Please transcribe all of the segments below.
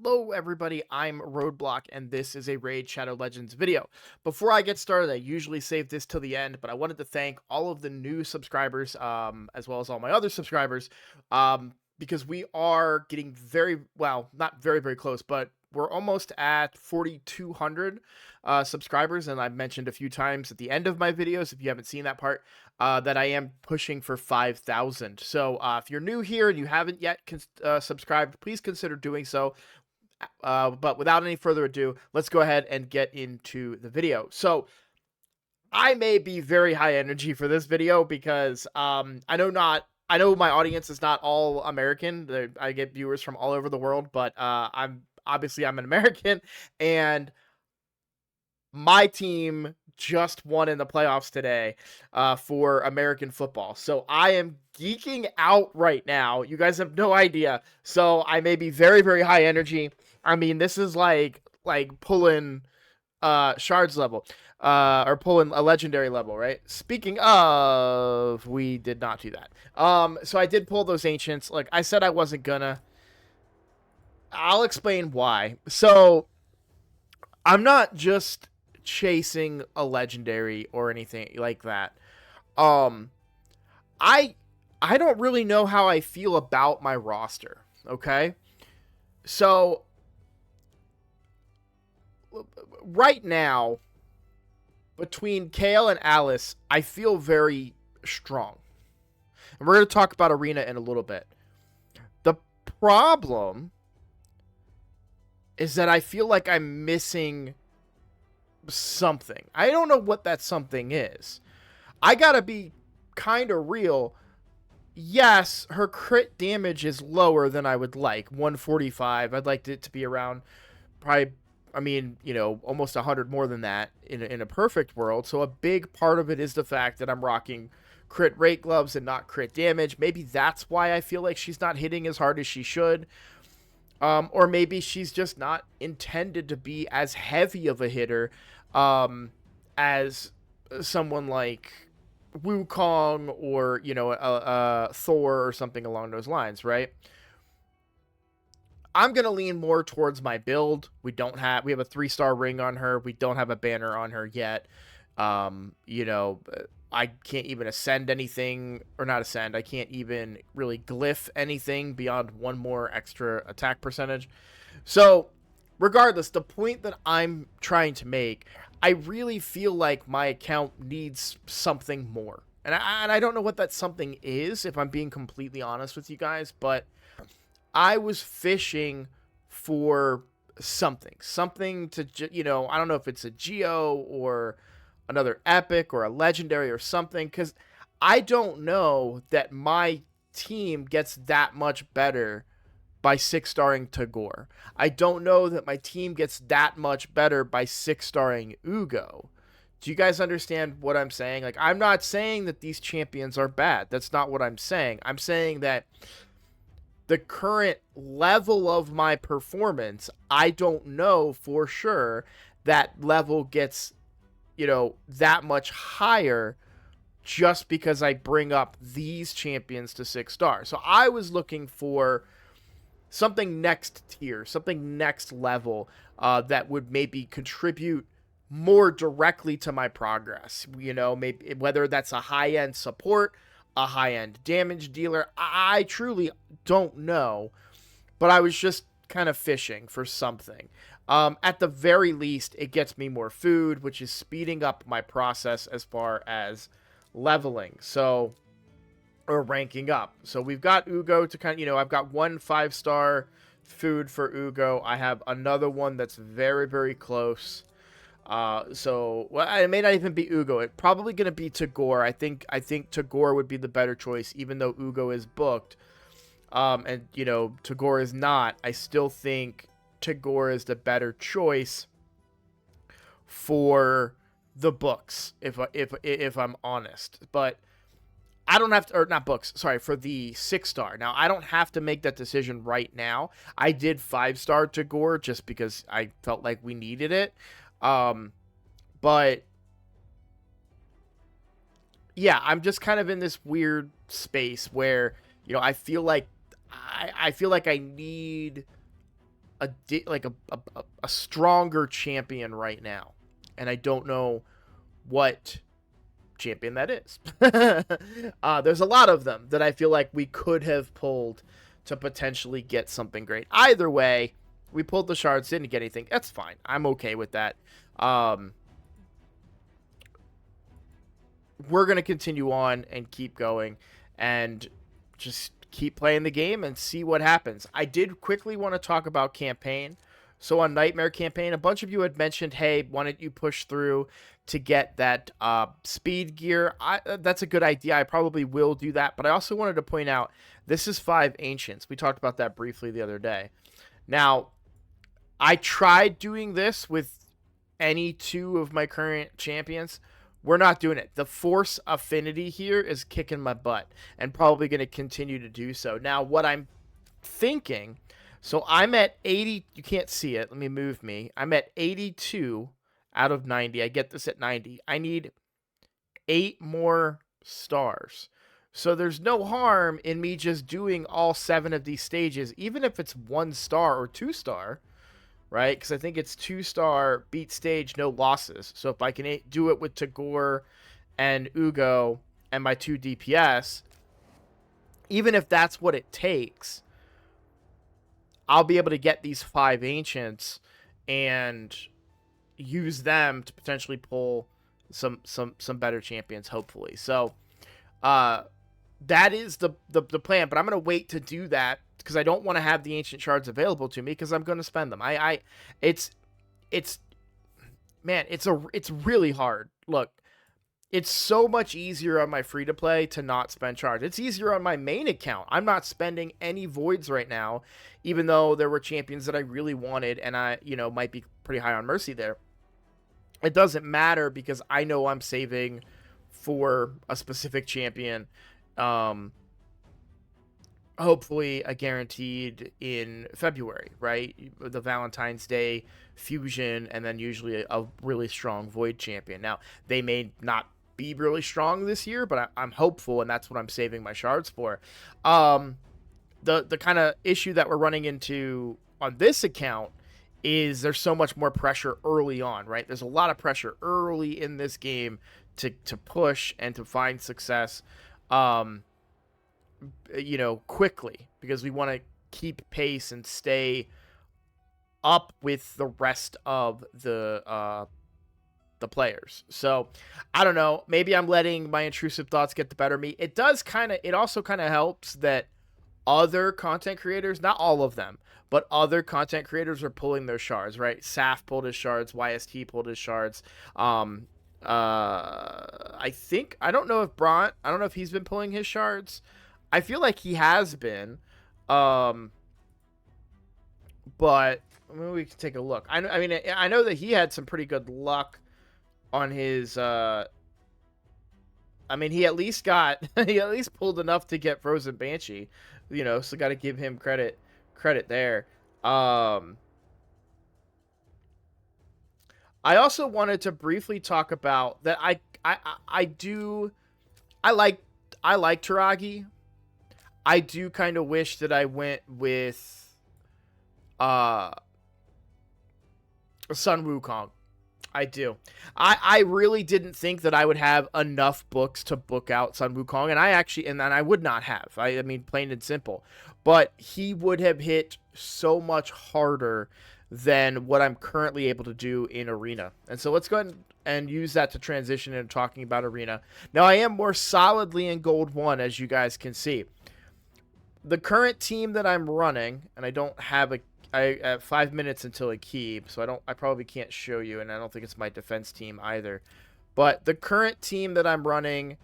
Hello everybody, I'm Roadblock and this is a Raid Shadow Legends video. Before I get started, I usually save this till the end, but I wanted to thank all of the new subscribers, as well as all my other subscribers, because we are getting not very close, but we're almost at 4,200 subscribers, and I've mentioned a few times at the end of my videos, if you haven't seen that part, that I am pushing for 5,000. So if you're new here and you haven't yet subscribed, please consider doing so. But without any further ado, let's go ahead and get into the video. So I may be very high energy for this video because I know my audience is not all American. I get viewers from all over the world, but I'm an American, and my team just won in the playoffs today for American football. So I am geeking out right now. You guys have no idea. So I may be very high energy. I mean, this is like pulling shards level or pulling a legendary level, right? Speaking of, we did not do that. So I did pull those ancients. Like I said I wasn't gonna. I'll explain why. So I'm not just chasing a legendary or anything like that. Um I I don't really know how I feel about my roster, okay? So right now between Kale and Alice, I feel very strong. And we're going to talk about Arena in a little bit. The problem is that I feel like I'm missing something. I don't know what that something is. I gotta be kind of real. Yes, her crit damage is lower than I would like. 145. I'd like it to be around probably, almost 100 more than that in a perfect world. So a big part of it is the fact that I'm rocking crit rate gloves and not crit damage. Maybe that's why I feel like she's not hitting as hard as she should. Or maybe she's just not intended to be as heavy of a hitter as someone like Wukong or, Thor or something along those lines, right? I'm going to lean more towards my build. We have a 3-star ring on her. We don't have a banner on her yet. I can't even ascend anything, or not ascend. I can't even really glyph anything beyond one more extra attack percentage. So regardless, the point that I'm trying to make, I really feel like my account needs something more. And I don't know what that something is, if I'm being completely honest with you guys, but I was fishing for something to, I don't know if it's a Geo or another epic or a legendary or something, because I don't know that my team gets that much better by 6-starring Tagore. I don't know that my team gets that much better by 6-starring Ugo. Do you guys understand what I'm saying? Like, I'm not saying that these champions are bad. That's not what I'm saying. I'm saying that the current level of my performance, I don't know for sure that level gets, that much higher just because I bring up these champions to 6 stars. So I was looking for something next tier, something next level that would maybe contribute more directly to my progress. Maybe whether that's a high-end support, a high-end damage dealer, I truly don't know, but I was just kind of fishing for something. At the very least, it gets me more food, which is speeding up my process as far as leveling, or ranking up. So we've got Ugo to kind of, I've got one 5-star food for Ugo. I have another one that's very close. It may not even be Ugo. It's probably going to be Tagore. I think Tagore would be the better choice, even though Ugo is booked. And Tagore is not. I still think Tagore is the better choice for the books, if I'm honest. But I don't have to, or not books, sorry, for the 6-star. Now, I don't have to make that decision right now. I did 5-star Tagore just because I felt like we needed it. But yeah, I'm just kind of in this weird space where, I feel like I need a stronger champion right now, and I don't know what champion that is. There's a lot of them that I feel like we could have pulled to potentially get something great. Either way, we pulled the shards, didn't get anything. That's fine. I'm okay with that. We're going to continue on and keep going and just keep playing the game and see what happens. I did quickly want to talk about campaign. So on Nightmare campaign, a bunch of you had mentioned, hey, why don't you push through to get that speed gear? That's a good idea. I probably will do that. But I also wanted to point out, this is 5 Ancients. We talked about that briefly the other day. Now, I tried doing this with any 2 of my current champions. We're not doing it. The force affinity here is kicking my butt and probably going to continue to do so. Now, what I'm thinking, so I'm at 80. You can't see it. Let me move me. I'm at 82 out of 90. I get this at 90. I need 8 more stars. So there's no harm in me just doing all 7 of these stages, even if it's 1 star or 2 star. Right? Because I think it's 2-star beat stage, no losses. So if I can do it with Tagore and Ugo and my 2 DPS, even if that's what it takes, I'll be able to get these 5 Ancients and use them to potentially pull some better champions, hopefully. So that is the plan, but I'm going to wait to do that because I don't want to have the ancient shards available to me because I'm going to spend them. It's really hard. Look, it's so much easier on my free-to-play to not spend shards. It's easier on my main account. I'm not spending any voids right now, even though there were champions that I really wanted, and I, might be pretty high on Mercy there. It doesn't matter because I know I'm saving for a specific champion. Hopefully a guaranteed in February, right? The Valentine's Day fusion, and then usually a really strong Void champion. Now, they may not be really strong this year, but I'm hopeful, and that's what I'm saving my shards for. The kind of issue that we're running into on this account is there's so much more pressure early on, right? There's a lot of pressure early in this game to push and to find success. Quickly, because we want to keep pace and stay up with the rest of the players. So I don't know, maybe I'm letting my intrusive thoughts get the better of me. It also kind of helps that other content creators, not all of them, but other content creators are pulling their shards, right? Saf pulled his shards, YST pulled his shards. I don't know if he's been pulling his shards. I feel like he has been, but maybe we can take a look. I know that he had some pretty good luck on his. He at least pulled enough to get Frozen Banshee, so got to give him credit there. I also wanted to briefly talk about that. I like Taragi. I do kind of wish that I went with Sun Wukong. I do. I really didn't think that I would have enough books to book out Sun Wukong, and I would not have. I mean, plain and simple. But he would have hit so much harder than what I'm currently able to do in Arena. And so let's go ahead and use that to transition into talking about Arena. Now, I am more solidly in Gold 1, as you guys can see. The current team that I'm running, and I don't have I have 5 minutes until a keep, so I probably can't show you, and I don't think it's my defense team either. But the current team that I'm running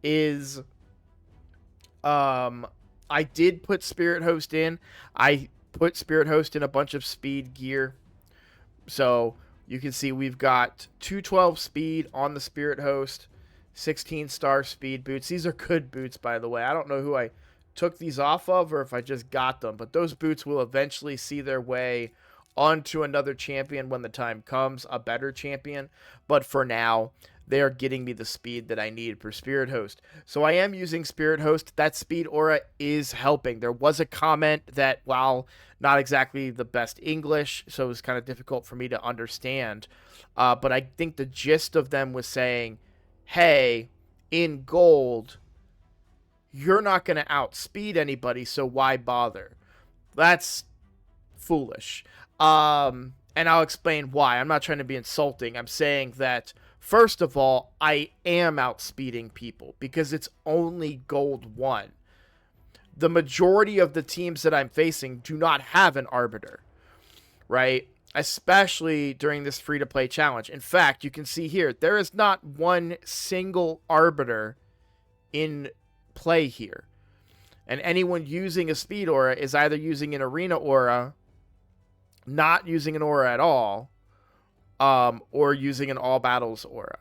is, I did put Spirit Host in. I put Spirit Host in a bunch of speed gear. So you can see we've got 212 speed on the Spirit Host, 16-star speed boots. These are good boots, by the way. I don't know who I took these off of or if I just got them, but those boots will eventually see their way on to another champion when the time comes, a better champion. But for now, they are getting me the speed that I need for Spirit Host. So I am using Spirit Host. That speed aura is helping. There was a comment that, while not exactly the best English, so it was kind of difficult for me to understand, but I think the gist of them was saying, hey, in gold, you're not going to outspeed anybody, so why bother? That's foolish. And I'll explain why. I'm not trying to be insulting. I'm saying that, first of all, I am outspeeding people because it's only gold 1. The majority of the teams that I'm facing do not have an arbiter, right? Especially during this free-to-play challenge. In fact, you can see here, there is not one single arbiter in play here. And anyone using a speed aura is either using an arena aura, not using an aura at all, or using an all battles aura.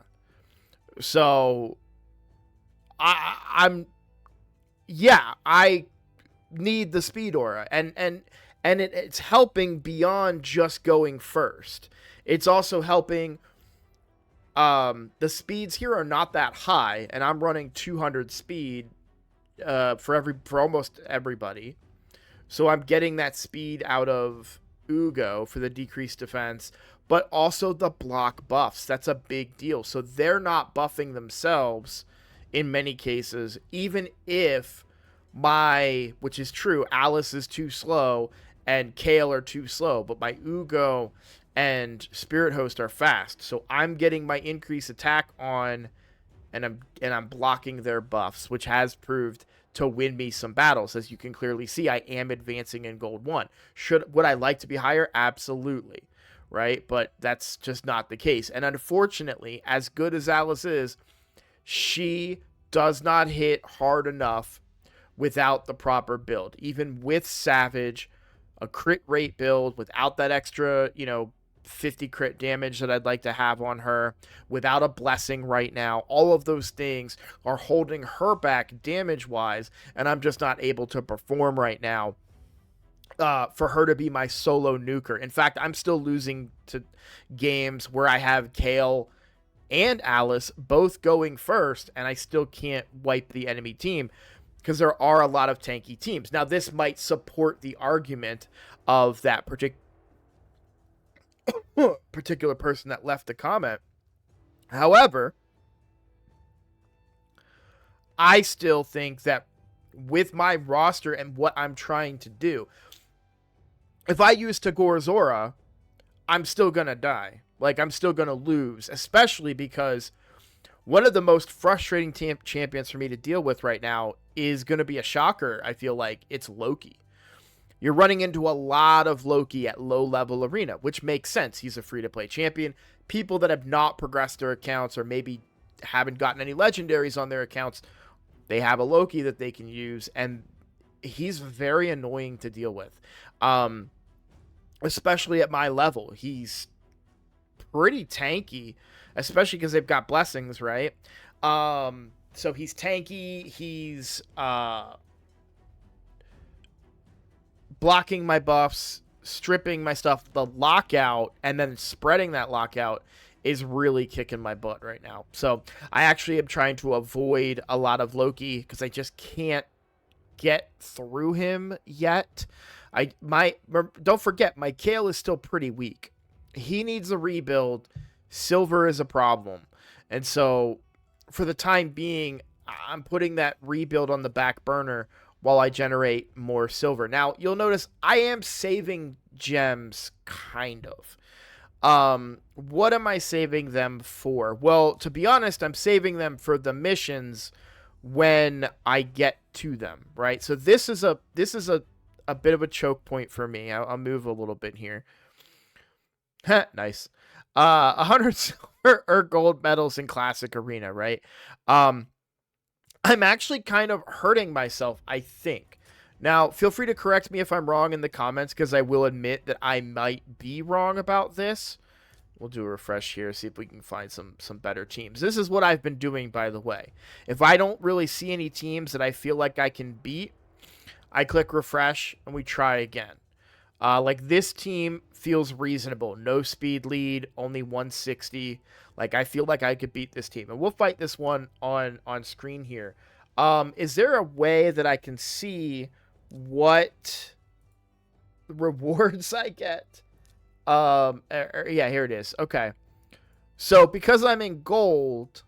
So I need the speed aura, and it's helping beyond just going first. It's also helping. The speeds here are not that high, and I'm running 200 speed for almost everybody. So I'm getting that speed out of Ugo for the decreased defense, but also the block buffs. That's a big deal. So they're not buffing themselves in many cases, even if which is true, Alice is too slow and Kale are too slow, but my Ugo and Spirit Host are fast. So I'm getting my increased attack on, and I'm blocking their buffs, which has proved to win me some battles. As you can clearly see, I am advancing in gold 1. Would I like to be higher? Absolutely, right? But that's just not the case. And unfortunately, as good as Alice is, she does not hit hard enough without the proper build. Even with Savage, a crit rate build, without that extra, 50 crit damage that I'd like to have on her, without a blessing right now, all of those things are holding her back damage wise, and I'm just not able to perform right now for her to be my solo nuker. In fact, I'm still losing to games where I have Kale and Alice both going first, and I still can't wipe the enemy team because there are a lot of tanky teams. Now, this might support the argument of that particular person that left the comment. However, I still think that with my roster and what I'm trying to do, if I use Tagor's aura, I'm still going to die. Like, I'm still going to lose, especially because one of the most frustrating champions for me to deal with right now is going to be a shocker. I feel like it's Loki. You're running into a lot of Loki at low-level arena, which makes sense. He's a free-to-play champion. People that have not progressed their accounts or maybe haven't gotten any legendaries on their accounts, they have a Loki that they can use, and he's very annoying to deal with, especially at my level. He's pretty tanky, especially because they've got blessings, right? So he's tanky. He's blocking my buffs, stripping my stuff, the lockout, and then spreading that lockout is really kicking my butt right now. So I actually am trying to avoid a lot of Loki because I just can't get through him yet. Don't forget, my Kale is still pretty weak. He needs a rebuild. Silver is a problem. And so for the time being, I'm putting that rebuild on the back burner while I generate more silver. Now, you'll notice I am saving gems, kind of. What am I saving them for? Well, to be honest, I'm saving them for the missions when I get to them, right? So this is a bit of a choke point for me. I'll move a little bit here. Nice. 100 silver or gold medals in Classic Arena, right? I'm actually kind of hurting myself, I think. Now, feel free to correct me if I'm wrong in the comments, because I will admit that I might be wrong about this. We'll do a refresh here, see if we can find some better teams. This is what I've been doing, by the way. If I don't really see any teams that I feel like I can beat, I click refresh and we try again. Like this team feels reasonable. No speed lead, only 160. Like, I feel like I could beat this team. And we'll fight this one on screen here. Is there a way that I can see what rewards I get? Yeah, here it is. Okay. So, because I'm in gold,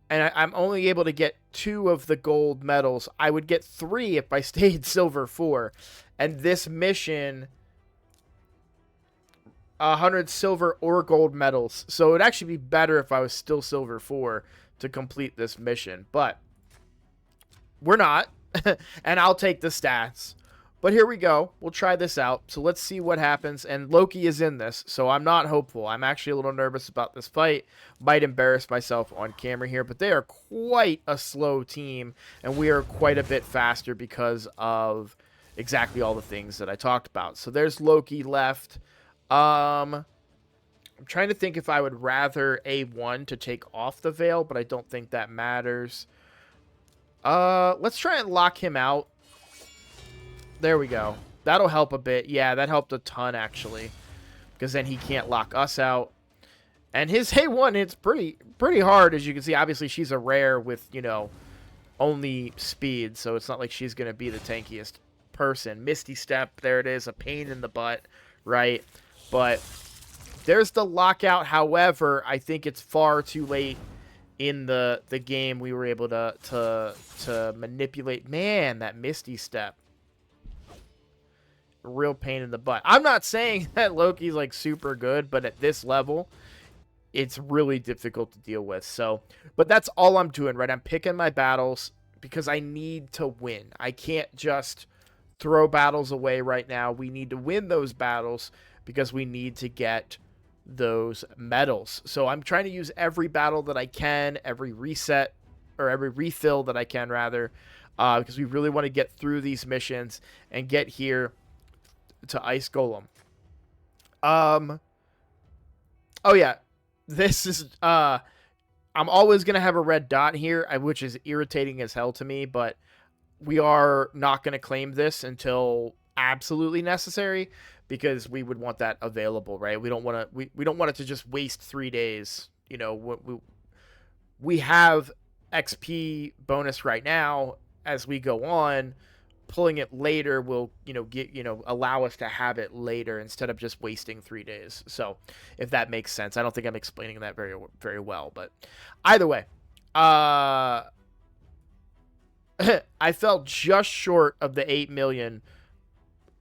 and I'm only able to get 2 of the gold medals, I would get 3 if I stayed silver 4. And this mission, 100 silver or gold medals. So it would actually be better if I was still silver 4 to complete this mission. But we're not. And I'll take the stats. But here we go. We'll try this out. So let's see what happens. And Loki is in this, so I'm not hopeful. I'm actually a little nervous about this fight. Might embarrass myself on camera here, but they are quite a slow team, and we are quite a bit faster because of exactly all the things that I talked about. So there's Loki left. I'm trying to think if I would rather A1 to take off the veil, but I don't think that matters. Let's try and lock him out. There we go. That'll help a bit. Yeah, that helped a ton, actually. Because then he can't lock us out. And his A1 hits pretty hard, as you can see. Obviously, she's a rare with, you know, only speed. So it's not like she's going to be the tankiest person. Misty Step, there it is. A pain in the butt, right? But there's the lockout. However, I think it's far too late in the game. We were able to manipulate. Man, that Misty Step. Real pain in the butt. I'm not saying that Loki's like super good, but at this level, it's really difficult to deal with. So, but that's all I'm doing, right? I'm picking my battles because I need to win. I can't just throw battles away right now. We need to win those battles because we need to get those medals. So I'm trying to use every battle that I can, every reset, or every refill that I can, rather, because we really want to get through these missions and get here to Ice Golem. Oh yeah, this is I'm always gonna have a red dot here, which is irritating as hell to me, but we are not gonna claim this until absolutely necessary, because we would want that available, right? We don't want to we don't want it to just waste 3 days. You know, we have XP bonus right now. As we go on, pulling it later will, allow us to have it later instead of just wasting 3 days. So if that makes sense. I don't think I'm explaining that very well, but either way, I fell just short of the 8 million,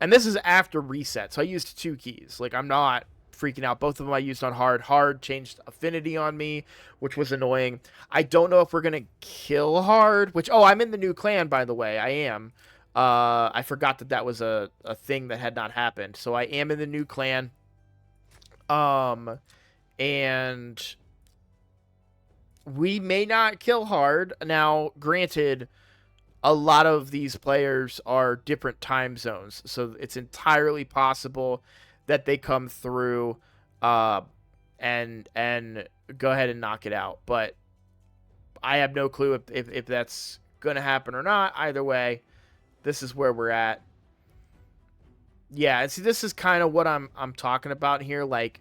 and this is after reset. So I used 2 keys. Like, I'm not freaking out. Both of them I used on hard. Hard changed affinity on me, which was annoying. I don't know if we're gonna kill hard, which, I'm in the new clan, by the way. I am. I forgot that was a thing that had not happened. So I am in the new clan. And we may not kill hard. Now, granted, a lot of these players are different time zones, so it's entirely possible that they come through and go ahead and knock it out. But I have no clue if that's going to happen or not. Either way, this is where we're at. Yeah, and see, this is kind of what I'm talking about here. Like,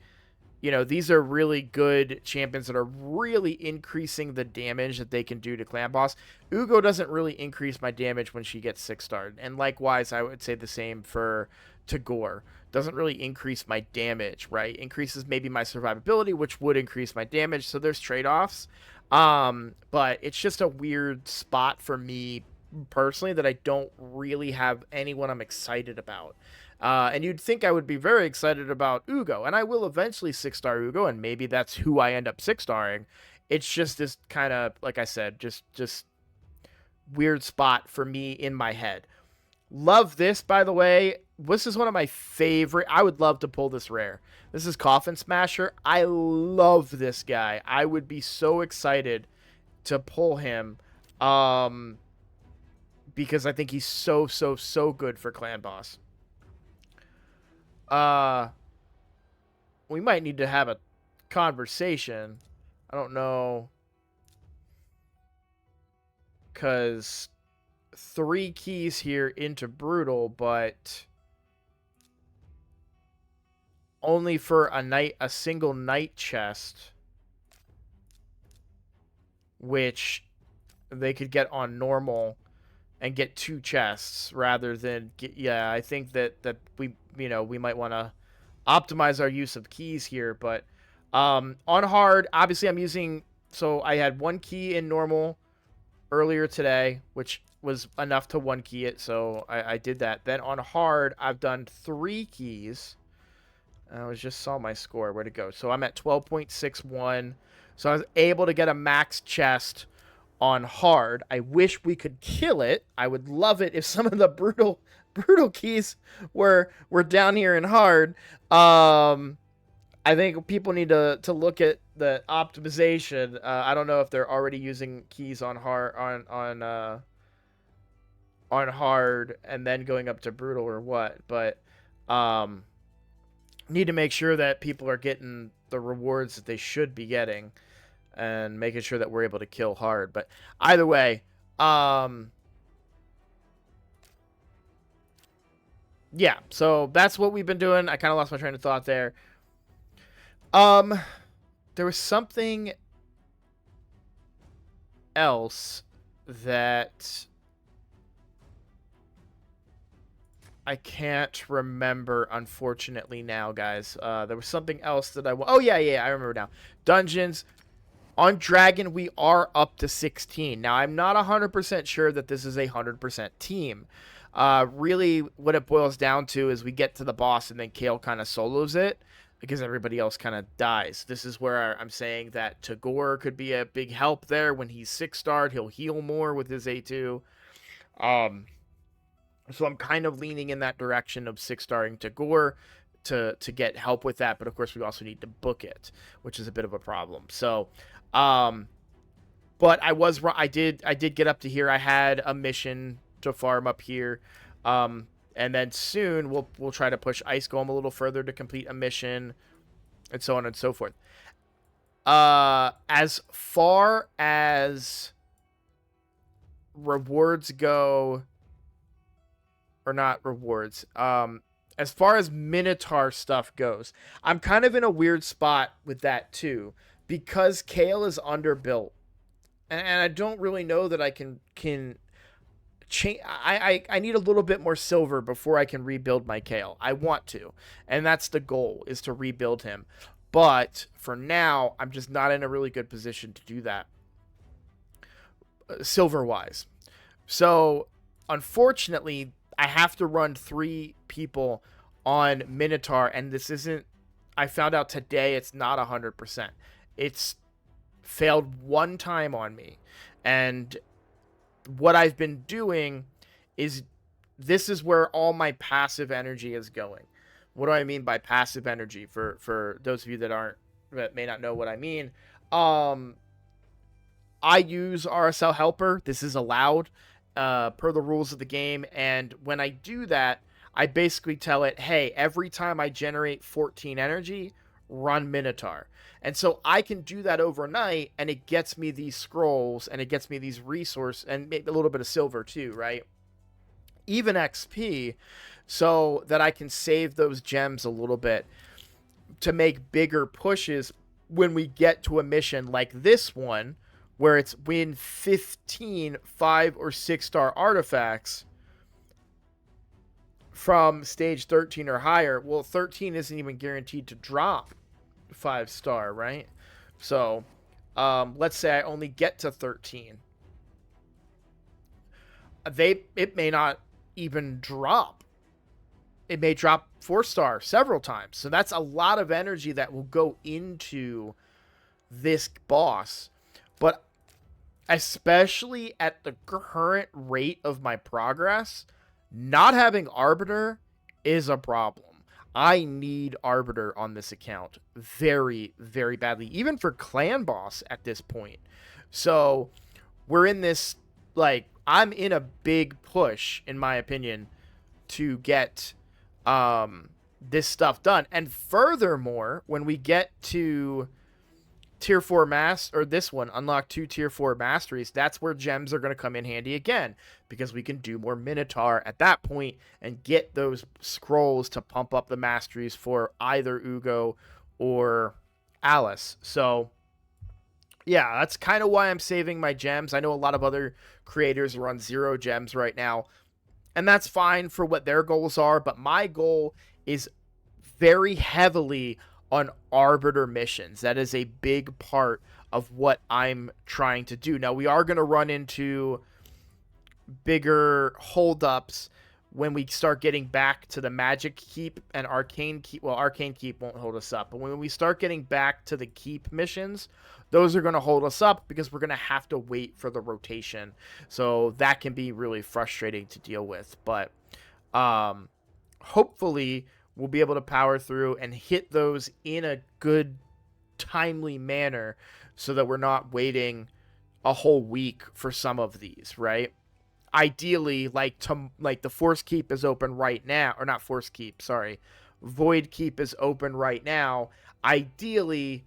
these are really good champions that are really increasing the damage that they can do to clan boss. Ugo doesn't really increase my damage when she gets 6-starred. And likewise, I would say the same for Tagore. Doesn't really increase my damage, right? Increases maybe my survivability, which would increase my damage. So there's trade-offs. But it's just a weird spot for me personally that I don't really have anyone I'm excited about. And you'd think I would be very excited about Ugo, and I will eventually 6-star Ugo, and maybe that's who I end up 6-starring. It's just this kind of, like I said, just weird spot for me in my head. Love this, by the way. This is one of my favorite. I would love to pull this rare. This is Coffin Smasher. I love this guy. I would be so excited to pull him, because I think he's so good for clan boss. We might need to have a conversation. I don't know. Because 3 keys here into Brutal, but only for a single night chest, which they could get on normal and get 2 chests rather than get, yeah, I think that we, we might want to optimize our use of keys here. But on hard, obviously I'm using, so I had 1 key in normal earlier today, which was enough to 1 key it, so I did that. Then on hard, I've done 3 keys. Just saw my score. Where'd it go? So I'm at 12.61. So I was able to get a max chest on hard. I wish we could kill it. I would love it if some of the brutal keys were down here in hard. I think people need to look at the optimization. I don't know if they're already using keys on hard on hard and then going up to brutal or what, but need to make sure that people are getting the rewards that they should be getting and making sure that we're able to kill hard. But either way, yeah, so that's what we've been doing. I kind of lost my train of thought there. There was something else that I can't remember, unfortunately, now, guys. There was something else that oh, yeah, I remember now. Dungeons. On Dragon, we are up to 16. Now, I'm not 100% sure that this is a 100% team. Really, what it boils down to is we get to the boss and then Kale kind of solos it because everybody else kind of dies. This is where I'm saying that Tagore could be a big help there. When he's 6-starred, he'll heal more with his A2. So I'm kind of leaning in that direction of 6-starring Tagore to get help with that. But of course, we also need to book it, which is a bit of a problem. So, but I did get up to here. I had a mission to farm up here. And then soon we'll try to push Ice Golem a little further to complete a mission, and so on and so forth. As far as rewards go, or not rewards, as far as Minotaur stuff goes, I'm kind of in a weird spot with that too, because Kale is underbuilt, and I don't really know that I can change. I need a little bit more silver before I can rebuild my Kale. I want to, and that's the goal, is to rebuild him. But for now, I'm just not in a really good position to do that, silver-wise. So, unfortunately, I have to run 3 people on Minotaur, and this isn't, I found out today it's not 100%. It's failed 1 time on me, and what I've been doing is, this is where all my passive energy is going. What do I mean by passive energy? For those of you that may not know what I mean, I use RSL Helper. This is allowed per the rules of the game, and when I do that, I basically tell it, hey, every time I generate 14 energy, run Minotaur. And so I can do that overnight, and it gets me these scrolls, and it gets me these resources, and maybe a little bit of silver too, right? Even XP, so that I can save those gems a little bit to make bigger pushes when we get to a mission like this one, where it's win 15 5 or 6-star artifacts from stage 13 or higher. Well, 13 isn't even guaranteed to drop 5-star, right? So let's say I only get to 13. It may not even drop. It may drop 4-star several times. So that's a lot of energy that will go into this boss. But especially at the current rate of my progress, not having Arbiter is a problem. I need Arbiter on this account very, very badly, even for clan boss at this point. So we're in this, like, I'm in a big push, in my opinion, to get this stuff done. And furthermore, when we get to tier 4 or this one, unlock 2 tier 4 masteries, that's where gems are going to come in handy again, because we can do more Minotaur at that point and get those scrolls to pump up the masteries for either Ugo or Alice. So yeah, that's kind of why I'm saving my gems. I know a lot of other creators are on 0 gems right now, and that's fine for what their goals are, but my goal is very heavily on Arbiter missions. That is a big part of what I'm trying to do. Now, we are going to run into bigger holdups when we start getting back to the Magic Keep and Arcane Keep. Well, Arcane Keep won't hold us up, but when we start getting back to the Keep missions, those are going to hold us up because we're going to have to wait for the rotation. So that can be really frustrating to deal with. But hopefully we'll be able to power through and hit those in a good, timely manner so that we're not waiting a whole week for some of these, right? Ideally, like the Force Keep is open right now, or not Force Keep, sorry. Void Keep is open right now. Ideally,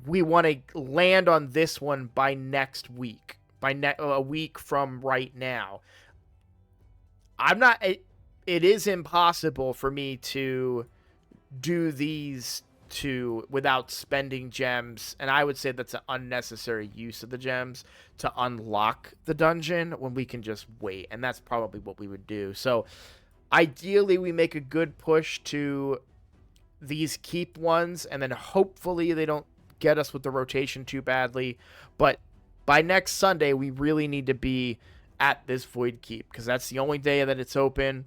we want to land on this one by next week, a week from right now. It is impossible for me to do these two without spending gems, and I would say that's an unnecessary use of the gems to unlock the dungeon when we can just wait, and that's probably what we would do. So ideally we make a good push to these keep ones, and then hopefully they don't get us with the rotation too badly, but by next Sunday we really need to be at this Void Keep, because that's the only day that it's open,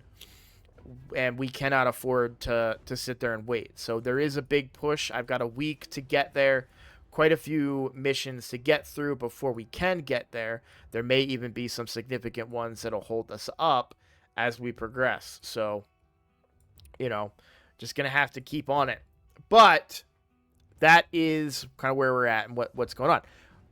and we cannot afford to sit there and wait. So there is a big push. I've got a week to get there, quite a few missions to get through before we can get there. There may even be some significant ones that'll hold us up as we progress. So, you know, just going to have to keep on it. But that is kind of where we're at and what's going on.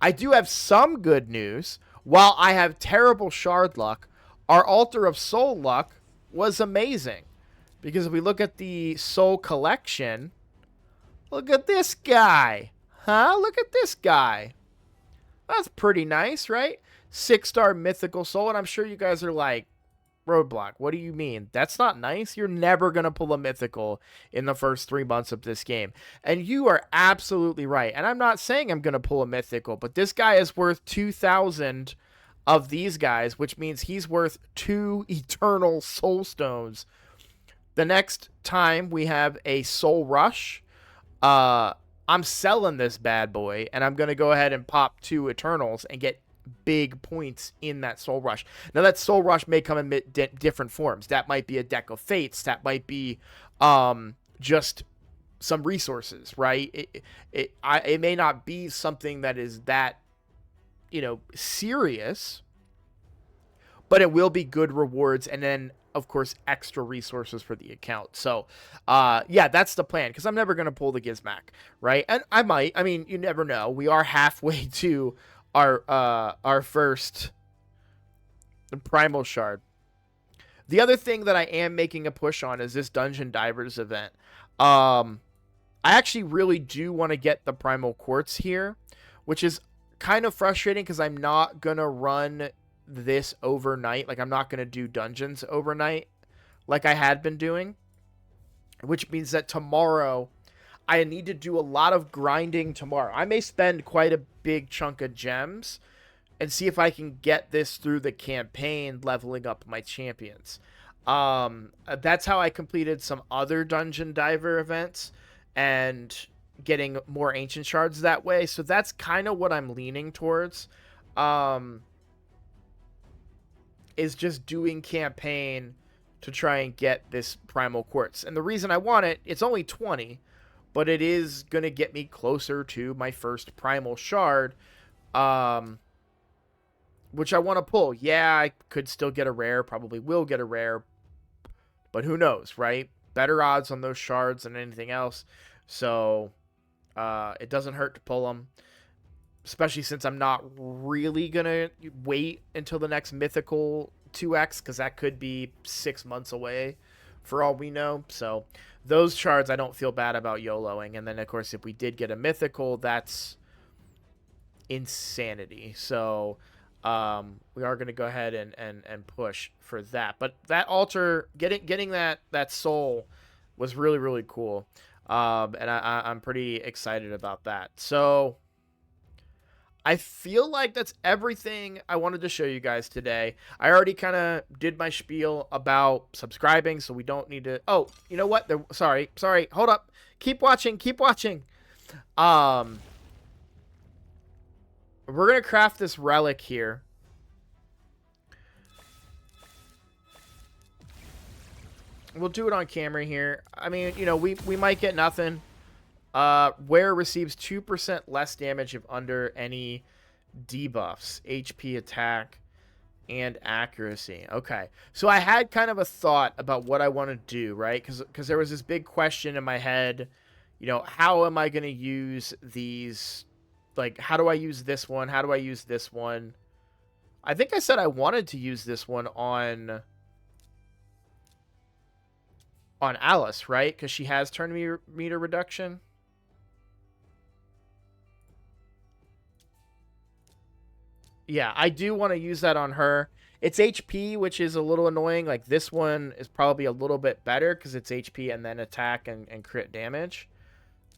I do have some good news. While I have terrible shard luck, our Altar of Soul luck was amazing. Because if we look at the Soul collection, look at this guy. Huh? Look at this guy. That's pretty nice, right? 6-star mythical soul, and I'm sure you guys are like, Roadblock, what do you mean? That's not nice. You're never going to pull a mythical in the first 3 months of this game. And you are absolutely right. And I'm not saying I'm going to pull a mythical, but this guy is worth 2,000 of these guys, which means he's worth 2 eternal soul stones. The next time we have a soul rush, I'm selling this bad boy, and I'm going to go ahead and pop 2 eternals and get big points in that soul rush. Now that soul rush may come in different forms. That might be a deck of fates. That might be just some resources, right? It may not be something that is that, serious, but it will be good rewards, and then of course extra resources for the account. So yeah, that's the plan, because I'm never going to pull the Gizmac, right? And I might. I mean, you never know. We are halfway to our first primal shard. The other thing that I am making a push on is this Dungeon Divers event. I actually really do want to get the primal quartz here, which is kind of frustrating because I'm not gonna run this overnight. Like, I'm not gonna do dungeons overnight like I had been doing, which means that tomorrow I need to do a lot of grinding tomorrow. I may spend quite a big chunk of gems and see if I can get this through the campaign, leveling up my champions. That's how I completed some other Dungeon Diver events and getting more ancient shards that way. So that's kind of what I'm leaning towards. Is just doing campaign to try and get this primal quartz. And the reason I want it, it's only 20, but it is going to get me closer to my first primal shard, which I want to pull. Yeah, I could still get a rare, probably will get a rare, but who knows, right? Better odds on those shards than anything else, so it doesn't hurt to pull them, especially since I'm not really going to wait until the next mythical 2x, because that could be 6 months away for all we know. So those shards I don't feel bad about YOLOing. And then, of course, if we did get a mythical, that's insanity. So we are going to go ahead and push for that. But that altar, getting that soul was really, really cool. And I'm pretty excited about that. So I feel like that's everything I wanted to show you guys today. I already kind of did my spiel about subscribing, so we don't need to... Oh, you know what? Sorry. Hold up. Keep watching. We're going to craft this relic here. We'll do it on camera here. I mean, you know, we might get nothing. Where receives 2% less damage if under any debuffs, HP, attack, and accuracy. Okay, so I had kind of a thought about what I want to do, right? Because there was this big question in my head, you know, how am I going to use these? Like, how do I use this one? How do I use this one? I think I said I wanted to use this one on Alice, right? Because she has turn meter reduction. Yeah, I do want to use that on her. It's HP, which is a little annoying. Like, this one is probably a little bit better because it's HP and then attack and crit damage.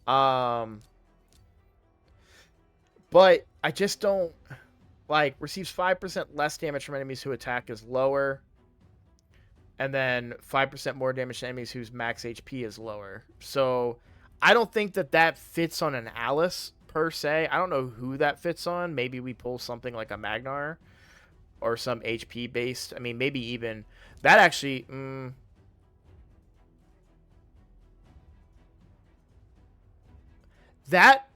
But I just don't... Like, receives 5% less damage from enemies who attack is lower. And then 5% more damage to enemies whose max HP is lower. So, I don't think that fits on an Alice, per se. I don't know who that fits on. Maybe we pull something like a Magnar or some HP based. I mean, maybe even that actually. That.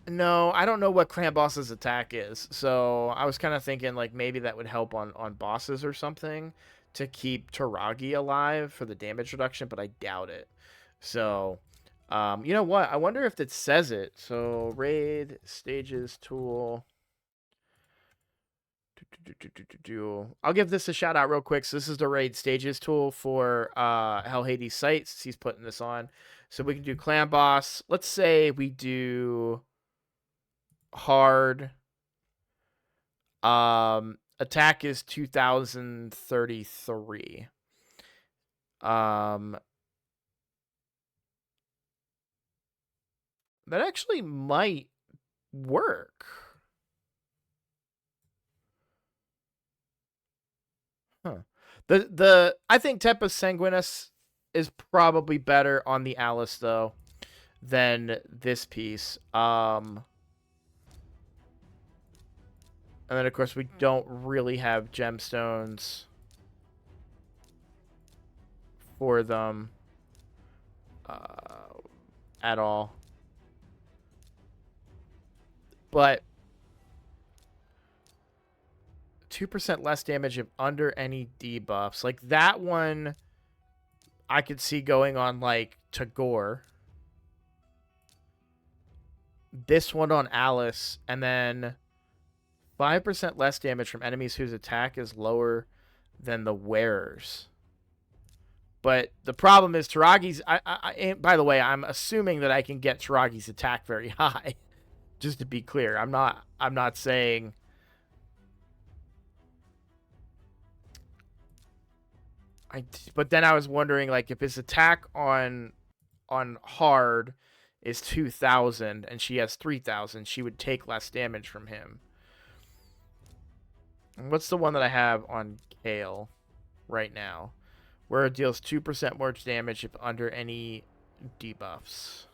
No, I don't know what Clan Boss's attack is. So I was kind of thinking like maybe that would help on bosses or something to keep Taragi alive for the damage reduction, but I doubt it. So, you know what? I wonder if it says it. So raid stages tool. I'll give this a shout out real quick. So this is the raid stages tool for Hell Hades sites. He's putting this on. So we can do clan boss. Let's say we do hard. Attack is 2033. That actually might work. Huh. I think Tempest Sanguinis is probably better on the Alice though than this piece. And then of course we don't really have gemstones for them at all. But 2% less damage if under any debuffs. Like that one I could see going on like Tagore. This one on Alice, and then 5% less damage from enemies whose attack is lower than the wearer's. But the problem is Taragi's... by the way, I'm assuming that I can get Taragi's attack very high. Just to be clear, I'm not saying... But then I was wondering, like, if his attack on hard is 2,000 and she has 3,000, she would take less damage from him. And what's the one that I have on Kale right now? Where it deals 2% more damage if under any debuffs.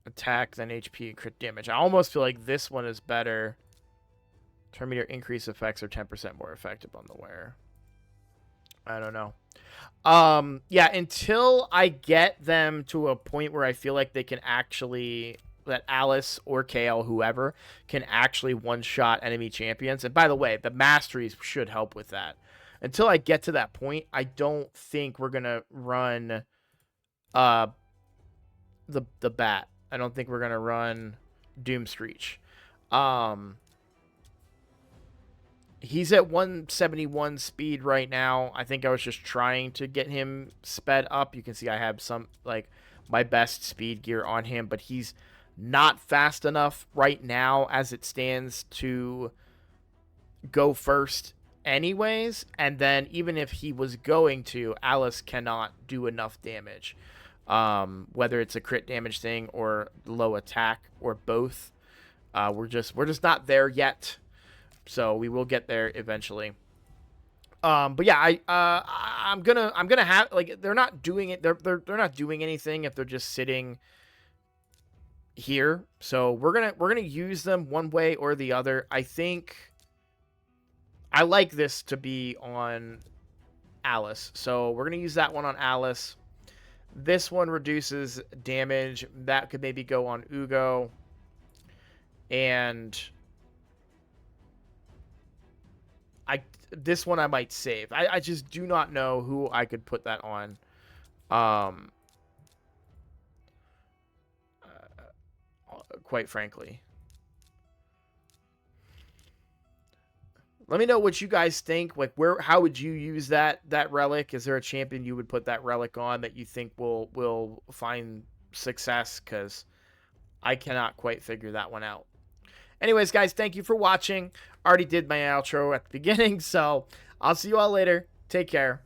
Attack, then HP, and crit damage. I almost feel like this one is better. Turn meter increase effects are 10% more effective on the wearer. I don't know. Yeah, until I get them to a point where I feel like they can actually... that Alice or Kale, whoever, can actually one-shot enemy champions. And by the way, the masteries should help with that. Until I get to that point, I don't think we're going to run the bat. I don't think we're going to run Doomstreech. He's at 171 speed right now. I think I was just trying to get him sped up. You can see I have some, like, my best speed gear on him, but he's not fast enough right now as it stands to go first anyways. And then even if he was going to, Alice cannot do enough damage. Whether it's a crit damage thing or low attack or both. We're just not there yet. So we will get there eventually. But yeah, I'm gonna have, like, they're not doing it. They're not doing anything if they're just sitting here. So we're gonna use them one way or the other. I think I like this to be on Alice, so we're gonna use that one on Alice. This one reduces damage. That could maybe go on Ugo, and this one I might save. I just do not know who I could put that on. Quite frankly. Let me know what you guys think. Like, how would you use that relic? Is there a champion you would put that relic on that you think will find success? Because I cannot quite figure that one out. Anyways, guys, thank you for watching. Already did my outro at the beginning, so I'll see you all later. Take care.